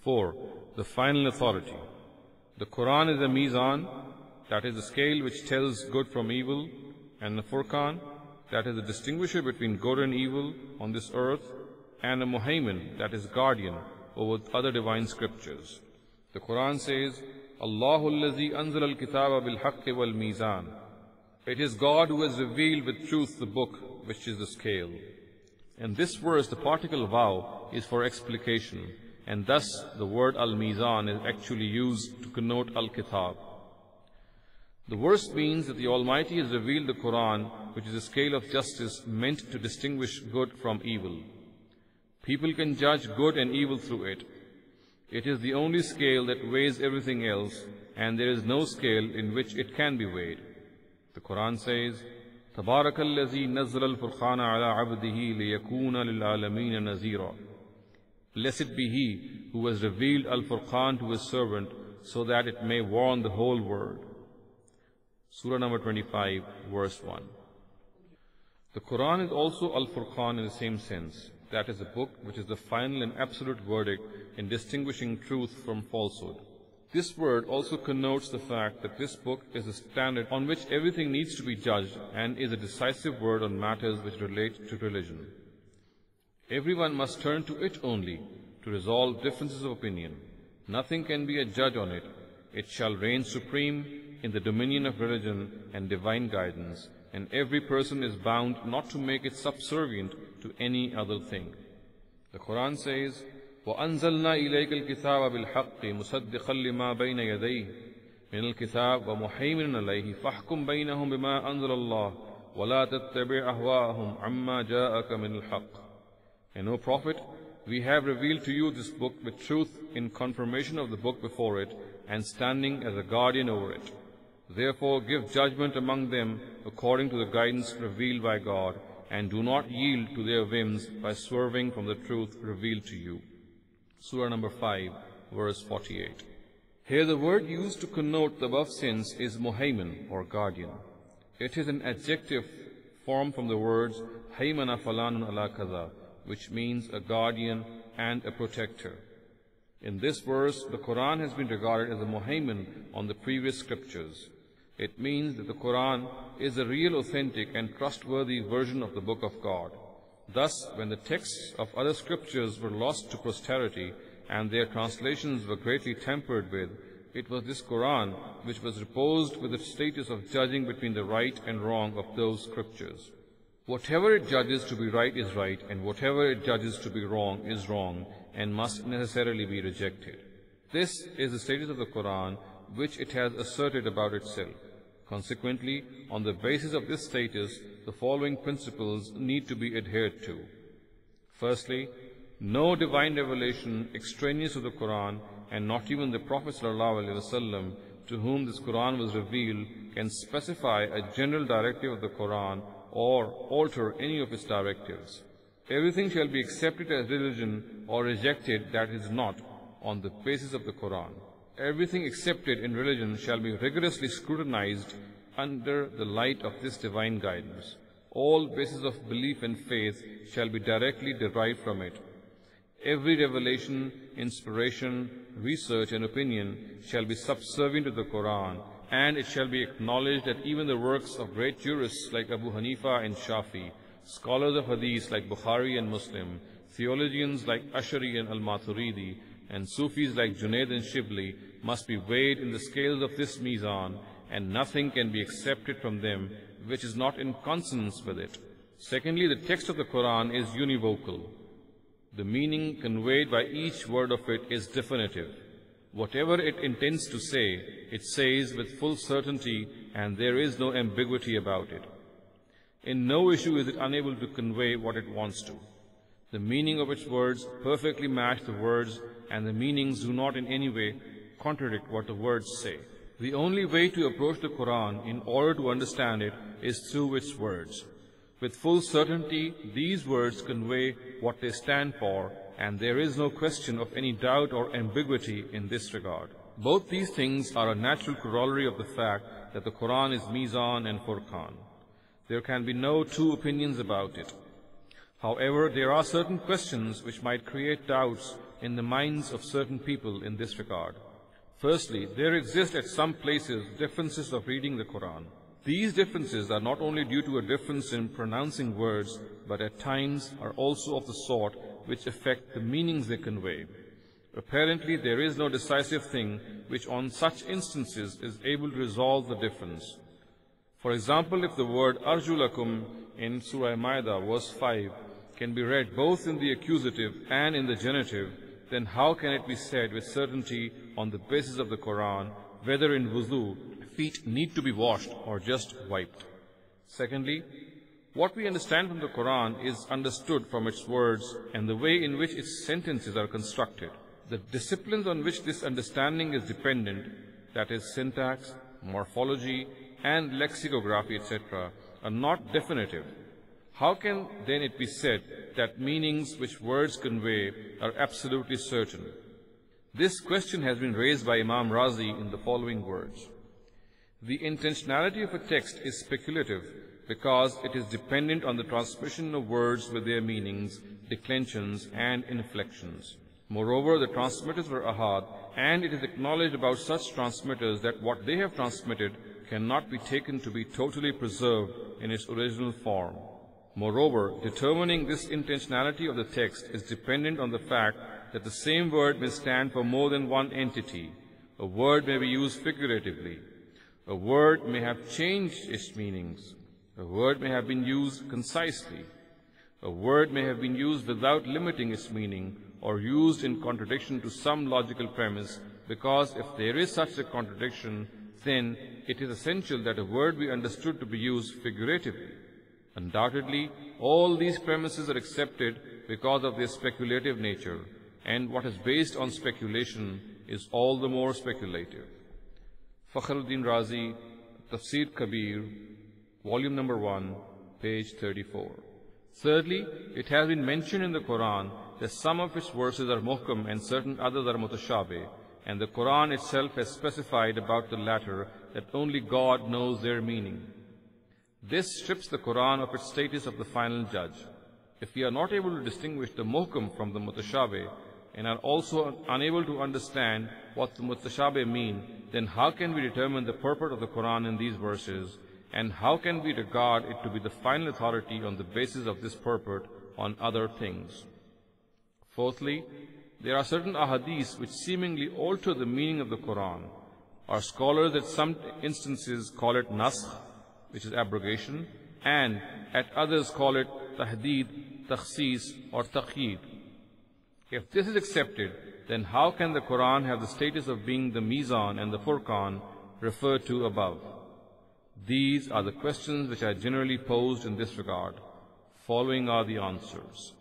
4. The final authority. The Quran is a mizan, that is the scale which tells good from evil, and the Furqan, that is the distinguisher between good and evil on this earth, and a muhaymin, that is guardian over other divine scriptures. The Quran says, Allahu allazi anzala al-kitaba bil-haqqi wal-mizan. It is God who has revealed with truth the book, which is the scale. In this verse, the particle vow is for explication, and thus the word al-mizan is actually used to connote al-kitab. The verse means that the Almighty has revealed the Quran, which is a scale of justice meant to distinguish good from evil. People can judge good and evil through it. It is the only scale that weighs everything else, and there is no scale in which it can be weighed. The Quran says, تَبَارَكَ الَّذِي نَزَّلَ الْفُرْقَانَ عَلَىٰ عَبْدِهِ لِيَكُونَ لِلْعَالَمِينَ نَذِيرًا. Blessed be He who has revealed Al-Furqan to His servant, so that it may warn the whole world. Surah number 25, verse 1. The Quran is also Al-Furqan in the same sense. That is a book which is the final and absolute verdict in distinguishing truth from falsehood. This word also connotes the fact that this book is a standard on which everything needs to be judged and is a decisive word on matters which relate to religion. Everyone must turn to it only to resolve differences of opinion. Nothing can be a judge on it. It shall reign supreme in the dominion of religion and divine guidance, and every person is bound not to make it subservient to any other thing. The Quran says, وَأَنزَلْنَا إِلَيْكَ الْكِتَابَ بِالْحَقِّ مُصَدِّقًا لِمَا بَيْنَ يَدَيْهِ مِنَ الْكِتَابِ وَمُحَيْمِنًا عَلَيْهِ فَاحْكُمْ بَيْنَهُم بِمَا أَنزَلَ اللَّهُ وَلَا تَتَّبِعْ أَهْوَاءَهُمْ عَمَّا جَاءَكَ مِنَ الْحَقِّ. And O Prophet, we have revealed to you this book with truth in confirmation of the book before it and standing as a guardian over it. Therefore give judgment among them according to the guidance revealed by God, and do not yield to their whims by swerving from the truth revealed to you. Surah number 5, verse 48. Here the word used to connote the above sense is muhaymin, or guardian. It is an adjective formed from the words haymana falanun ala kaza, which means a guardian and a protector. In this verse, the Quran has been regarded as a muhaymin on the previous scriptures. It means that the Quran is a real, authentic and trustworthy version of the Book of God. Thus, when the texts of other scriptures were lost to posterity and their translations were greatly tampered with, it was this Quran which was reposed with the status of judging between the right and wrong of those scriptures. Whatever it judges to be right is right, and whatever it judges to be wrong is wrong, and must necessarily be rejected. This is the status of the Quran which it has asserted about itself. Consequently, on the basis of this status, the following principles need to be adhered to. Firstly, no divine revelation extraneous to the Quran, and not even the Prophet ﷺ, to whom this Quran was revealed, can specify a general directive of the Quran or alter any of its directives. Everything shall be accepted as religion or rejected that is not, on the basis of the Quran. Everything accepted in religion shall be rigorously scrutinized under the light of this divine guidance. All bases of belief and faith shall be directly derived from it. Every revelation, inspiration, research and opinion shall be subservient to the Quran, and it shall be acknowledged that even the works of great jurists like Abu Hanifa and Shafi, scholars of Hadith like Bukhari and Muslim, theologians like Ash'ari and Al-Maturidi, and Sufis like Junaid and Shibli must be weighed in the scales of this mizan, and nothing can be accepted from them which is not in consonance with it. Secondly, the text of the Quran is univocal. The meaning conveyed by each word of it is definitive. Whatever it intends to say, it says with full certainty, and there is no ambiguity about it. In no issue is it unable to convey what it wants to. The meaning of its words perfectly match the words, and the meanings do not in any way contradict what the words say. The only way to approach the Quran in order to understand it is through its words. With full certainty, these words convey what they stand for, and there is no question of any doubt or ambiguity in this regard. Both these things are a natural corollary of the fact that the Quran is Mizan and Furqan. There can be no two opinions about it. However, there are certain questions which might create doubts in the minds of certain people in this regard. Firstly, there exist at some places differences of reading the Quran. These differences are not only due to a difference in pronouncing words, but at times are also of the sort which affect the meanings they convey. Apparently, there is no decisive thing which on such instances is able to resolve the difference. For example, if the word Arjulakum in Surah Ma'idah verse 5 can be read both in the accusative and in the genitive, then how can it be said with certainty on the basis of the Quran whether in wuzu feet need to be washed or just wiped? Secondly, what we understand from the Quran is understood from its words and the way in which its sentences are constructed. The disciplines on which this understanding is dependent, that is syntax, morphology, and lexicography, etc., are not definitive. How can then it be said that meanings which words convey are absolutely certain? This question has been raised by Imam Razi in the following words. The intentionality of a text is speculative because it is dependent on the transmission of words with their meanings, declensions, and inflections. Moreover, the transmitters were ahad, and it is acknowledged about such transmitters that what they have transmitted cannot be taken to be totally preserved in its original form. Moreover, determining this intentionality of the text is dependent on the fact that the same word may stand for more than one entity. A word may be used figuratively. A word may have changed its meanings. A word may have been used concisely. A word may have been used without limiting its meaning or used in contradiction to some logical premise, because if there is such a contradiction, then it is essential that a word be understood to be used figuratively. Undoubtedly, all these premises are accepted because of their speculative nature, and what is based on speculation is all the more speculative. Fakhruddin Razi, Tafsir Kabir, volume number 1, page 34. Thirdly, it has been mentioned in the Quran that some of its verses are muhkam and certain others are mutashabih, and the Quran itself has specified about the latter that only God knows their meaning. This strips the Quran of its status of the final judge. If we are not able to distinguish the muhkam from the mutashabih and are also unable to understand what the mutashabih mean, then how can we determine the purport of the Quran in these verses, and how can we regard it to be the final authority on the basis of this purport on other things? Fourthly, there are certain ahadith which seemingly alter the meaning of the Quran. Our scholars at some instances call it nasakh, which is abrogation, and at others call it tahdeed, takhsis, or taqyid. If this is accepted, then how can the Quran have the status of being the mizan and the furqan referred to above? These are the questions which are generally posed in this regard. Following are the answers.